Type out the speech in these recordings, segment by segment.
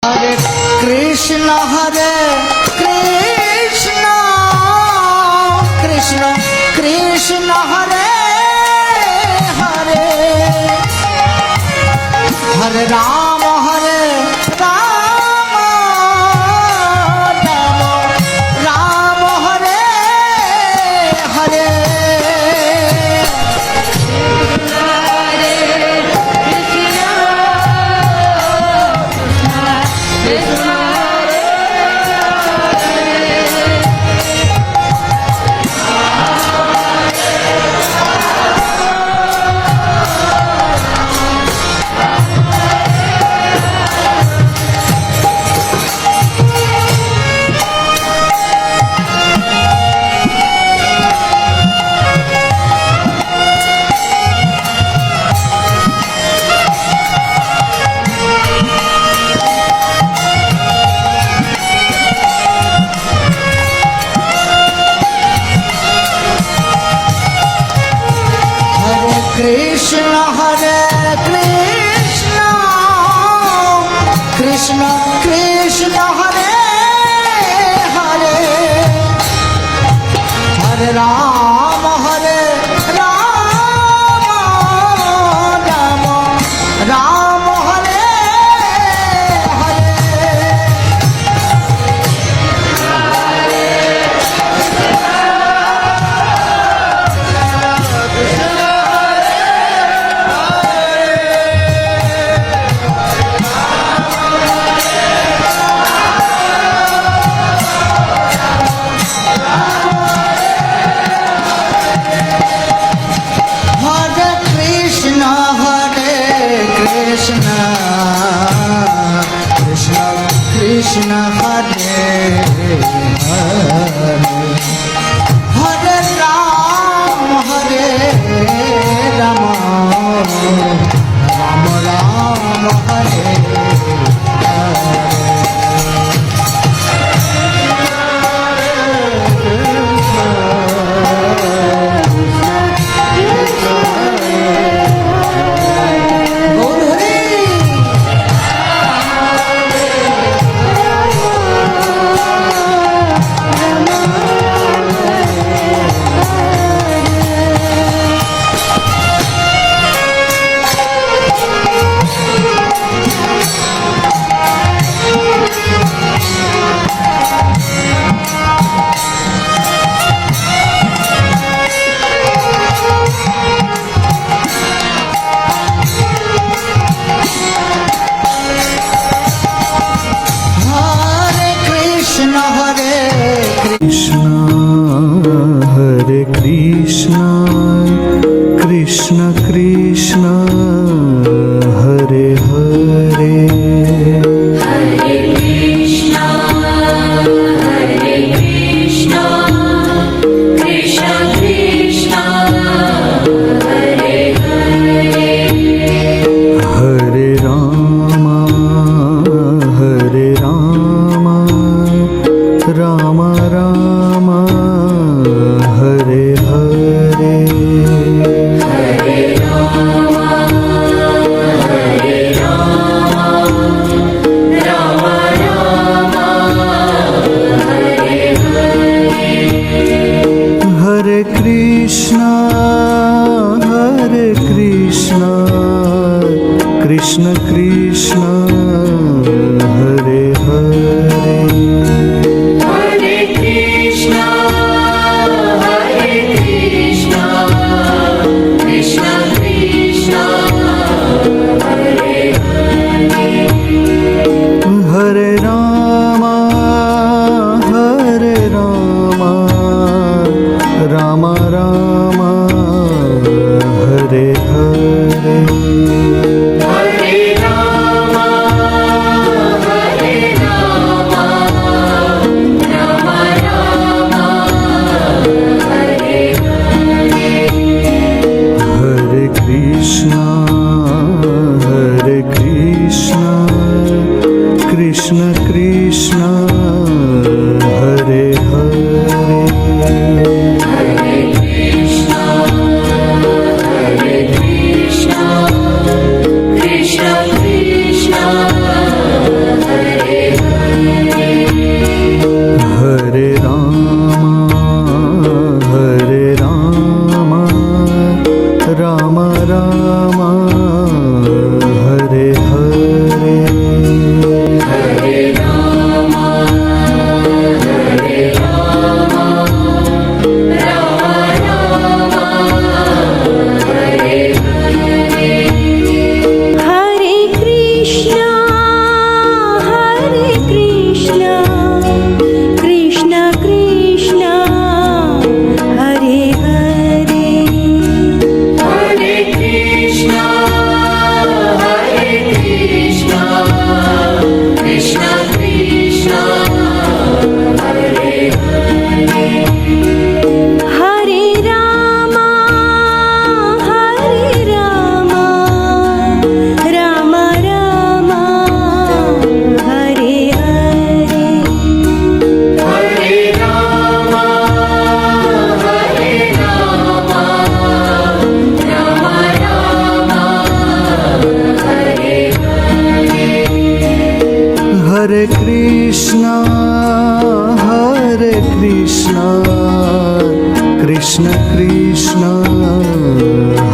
हरे कृष्ण कृष्ण कृष्ण हरे हरे हरे राम राम राम हरे हरे कृष्ण हरे कृष्ण कृष्ण कृष्ण हरे हरे हरे राम राम राम हरे हरे कृष्ण कृष्ण हरे हरे हरे राम राम राम हरे हरे कृष्ण कृष्ण कृष्ण हरे हरे हरे कृष्ण कृष्ण कृष्ण हरे हरे हरे राम राम राम हरे हरे हरे राम राम राम हरे हरे हरे कृष्ण कृष्ण कृष्ण हरे हरे हरे कृष्ण कृष्ण कृष्ण हरे हरे हरे राम राम राम हरे हरे हरे राम राम राम हरे हरे हरे कृष्ण कृष्ण कृष्ण हरे हरे हरे कृष्ण कृष्ण कृष्ण कृष्ण हरे Hare Krishna, Krishna Krishna,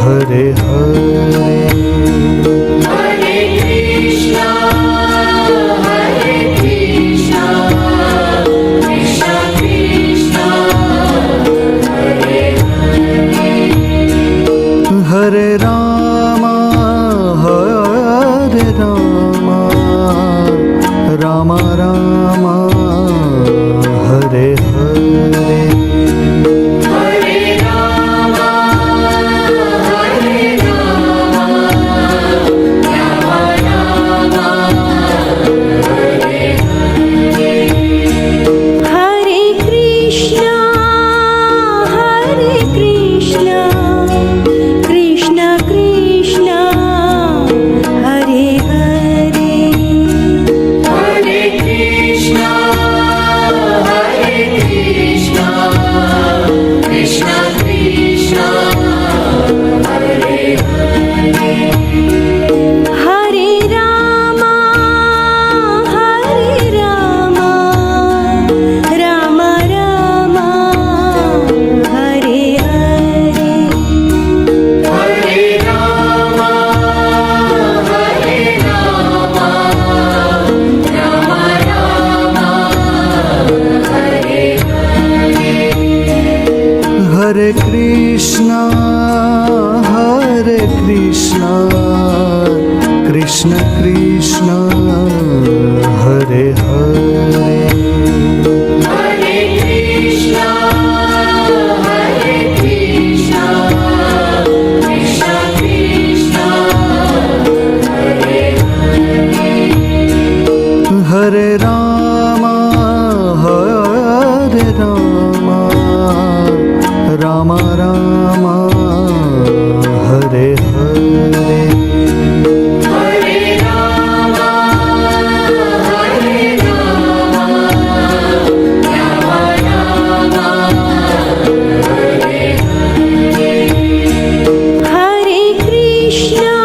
Hare Hare. Hare Krishna, Krishna Krishna, Hare Hare. Hare Rama, Rama Rama, Hare Hare. Hare Rama, Rama Rama, Hare Hare. Hare Krishna, Krishna Krishna, Hare Hare. Hare Krishna, Krishna Krishna, Hare Hare. Hare Rama, Rama Rama, Hare Hare. Hare Rama, Rama Rama, Hare Hare. Hare Krishna, Krishna Krishna, Hare Hare. Hare Krishna, Krishna Krishna, Hare Hare. Hare Rama, Rama Rama, Hare Hare. Hare Rama, Rama Rama, Hare Hare. Hare Krishna,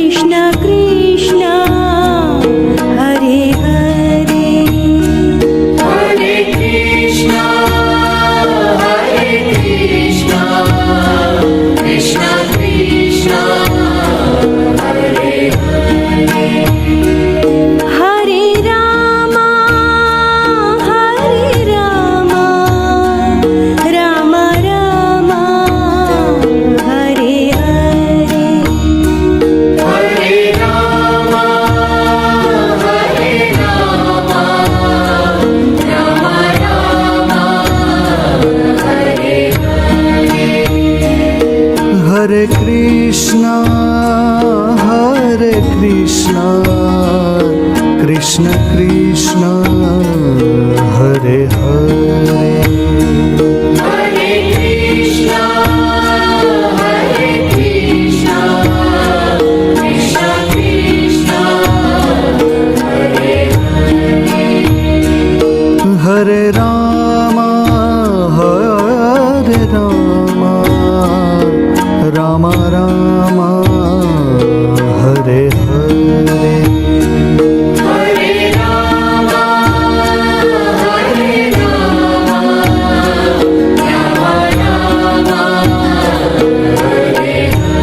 Krishna Krishna, Hare Hare. Hare Krishna, Krishna Krishna, Hare Hare. Hare Rama, Rama Rama, Hare Hare. Hare Rama, Rama Rama, Hare Hare. Hare Krishna, Krishna Krishna, Hare Hare. Hare Rama, Rama Rama, Hare Hare. Hare Krishna, Krishna Krishna, Hare Hare. Hare Krishna, Krishna Krishna, Hare Hare. Hare Krishna, Krishna Krishna, Hare Hare. Hare Krishna, Hare Rama, Rama Rama, Hare Hare. Hare Rama, Rama Rama, Hare Hare.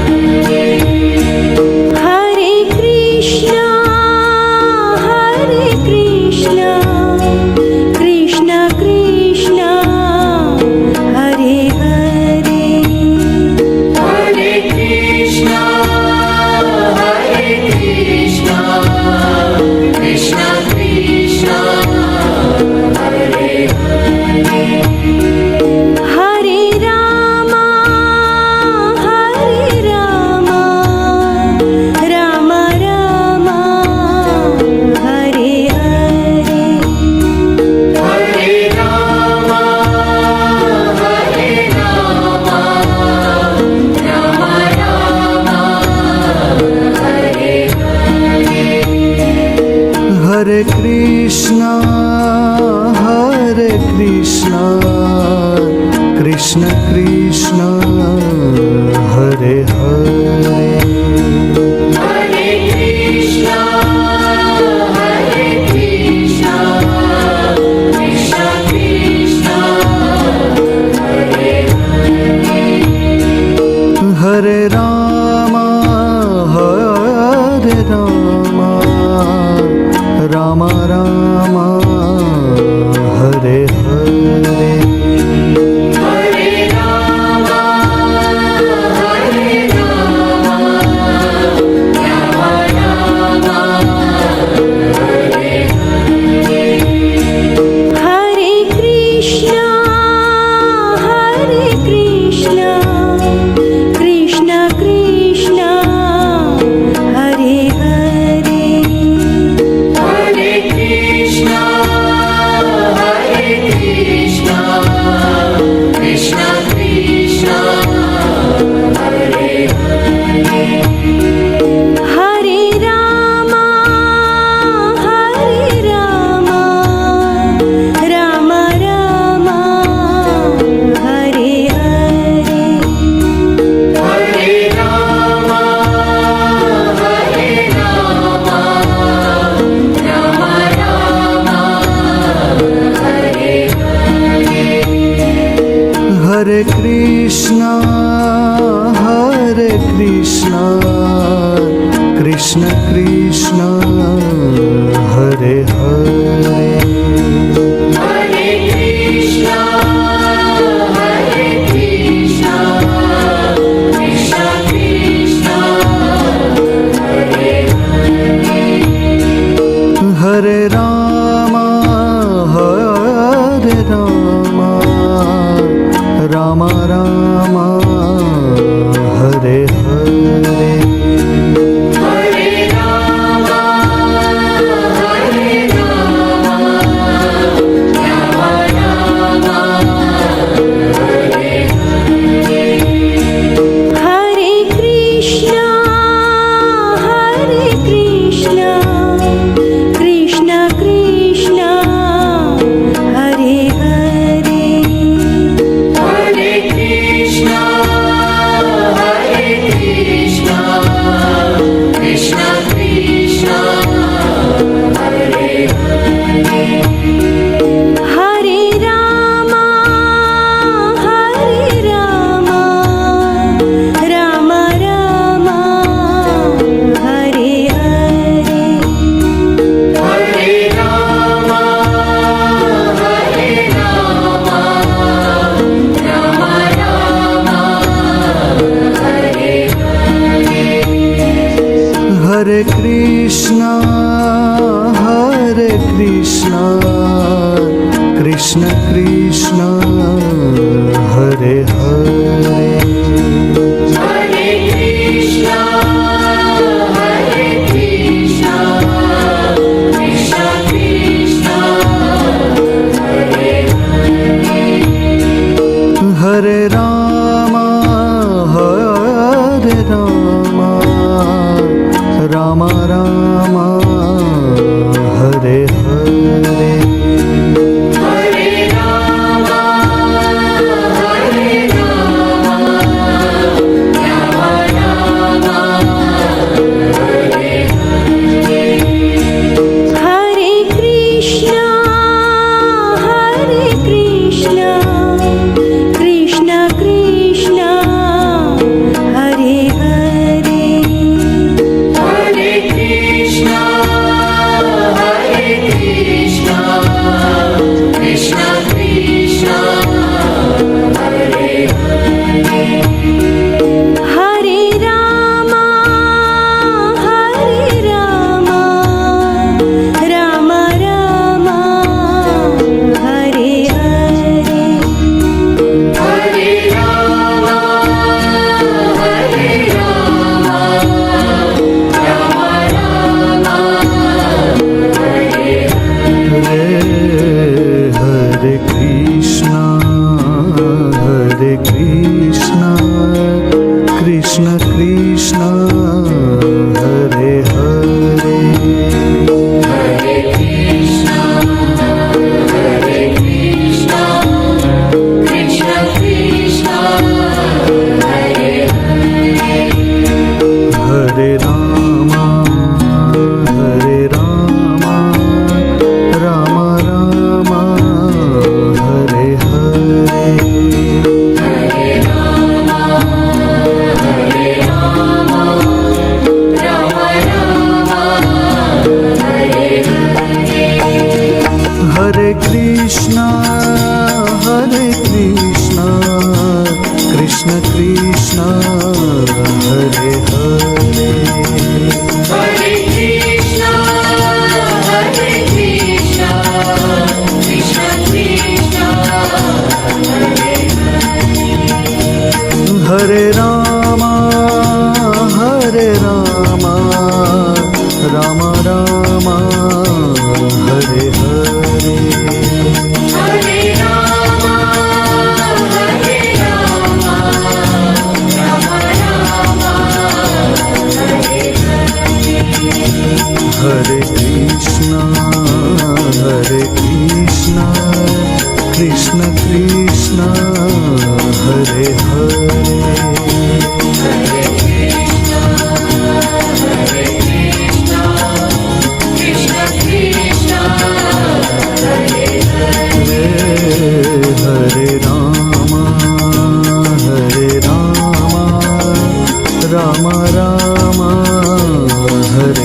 Hare Krishna, Krishna Krishna, Hare Hare. Hare Krishna, Krishna Krishna, Hare Hare. Hare Rama, Rama Rama, Hare Hare. Hare Rama, Rama Rama, Hare Hare. Hare Krishna, Krishna Krishna, Hare Hare. Hare Krishna Krishna Hare Hare Hare Krishna, Hare Krishna, Krishna Krishna, Hare Hare. हरे Ram Ram Ram Hare Hare Hare Rama, Hare Rama, Rama Rama, Hare Hare. Hare Krishna, Krishna Krishna, Hare Hare. Hare Krishna, Hare Krishna, Krishna Krishna, Hare Hare. Hare Rama, Rama Rama, Hare Hare. Hare Rama, Hare Rama, Rama Rama, Hare Hare. हरे Krishna Krishna Krishna Hare Hare Hare Krishna, Hare Krishna, Krishna Krishna, Hare Hare. हरे Ram Ram Ram Hare Hare Hare Rama, Hare Rama, Rama Rama, Hare Hare. Hare Krishna, Krishna Krishna, Hare Hare. Hare Krishna, Hare Krishna, Krishna Krishna, Hare Hare. Hare Rama, Rama Rama, Hare Hare. Hare Rama, Hare Rama, Rama Rama, Hare Hare. हरे Krishna Krishna Krishna Hare Hare Hare Krishna, Hare Krishna, Krishna Krishna, Hare Hare. हरे Ram Ram Ram Hare Hare Hare Rama, Hare Rama, Rama Rama, Hare Hare. हरे Krishna Krishna Krishna Hare Hare Hare Krishna, Hare Krishna, Krishna Krishna, Hare Hare. हरे Ram Ram Ram Hare Hare Hare Rama, Hare Rama, Rama Rama, Hare Hare. हरे Krishna Krishna Krishna Hare Hare Hare Krishna, Hare Krishna, Krishna Krishna, Hare Hare. हरे राम राम राम हरे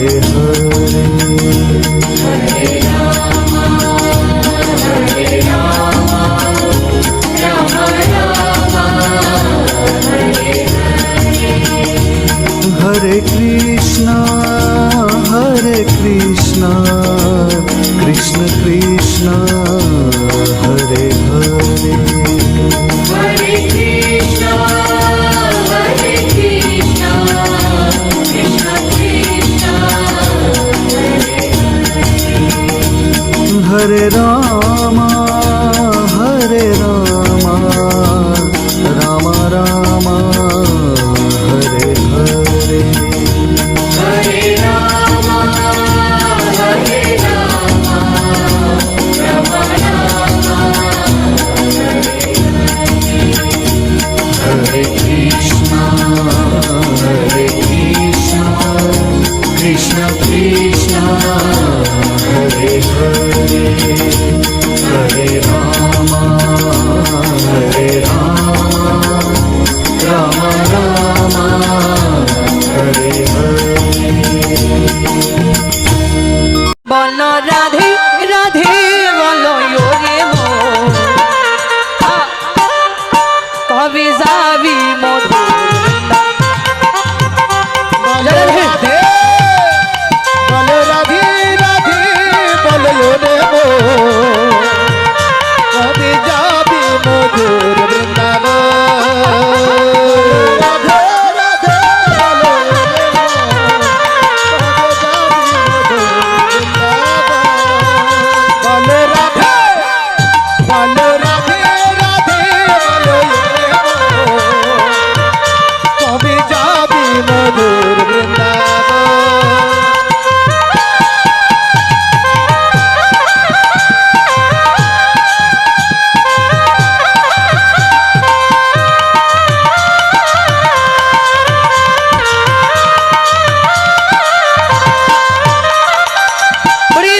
Krishna Krishna Hare Hare Hare Krishna, Hare Krishna, Krishna Krishna, हरे Ram Ram Ram Hare Hare Hare Rama, Hare Rama, Rama Rama, हरे कृष्णा कृष्ण कृष्ण हरे हरे हरे राम राम राम हरे हरे বলো রাধে রাধে বলো ইয়োরে মন কবে যাবি মধুর বলো রাধে বলো রাধে রাধে বলো রে মো কবে যাবি মধুর বৃন্দাবন রাধে রাধে বলো রে মো কবে যাবি মধুর বৃন্দাবন বলো রাধে বলো রাধে বলো রে মো কবে যাবি মধুর বৃন্দাবন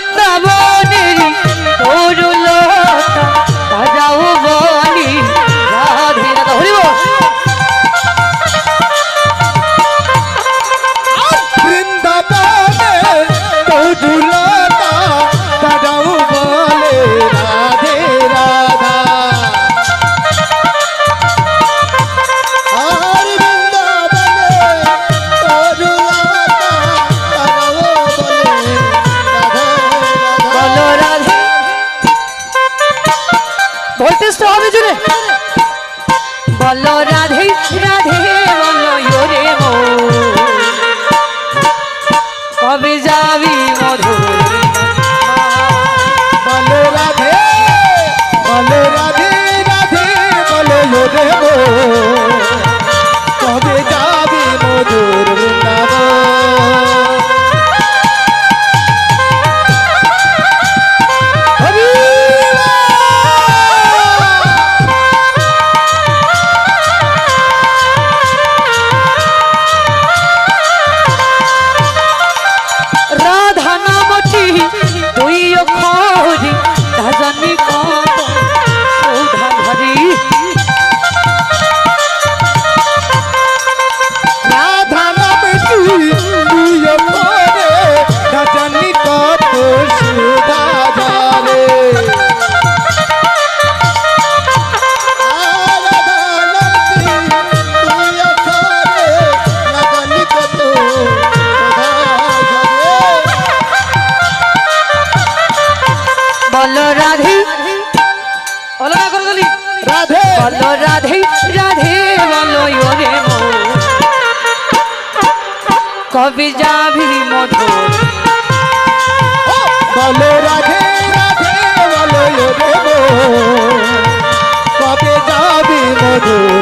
বৃন্দাবনের তরুলতা বাজাও বলি রাধে রাধা হরি বল বৃন্দাবনে তরুলতা বাজাও বলে রাধে রাধা আর বৃন্দাবনে তরুলতা বাজাও বলে রাধে বলো রাধে ভোল্টেজ তো হবে জুড়ে বলো রাধে রাধে বলো ইয়োরে মো কবে যাবি মধুর বলো রাধে বলো রাধে রাধে বলো রে মো কবে যাবি মধুর বৃন্দাবন হরি রাধা নামটি দুই অক্ষরি রাজনী কত সৌধা ধরি রাধা নামটি তুই পরে রাজনী কত সুধা ঝরে রাধা নামটি তুই পরে রাজনী কত সুধা ঝরে বলো রাধে বলো না করে দিলি রাধে বলো রাধে রাধে বলো ইয়োরে মো কবে যাবি মধুর বলো রাধে রাধে বলো রে মো কবে যাবি মধুর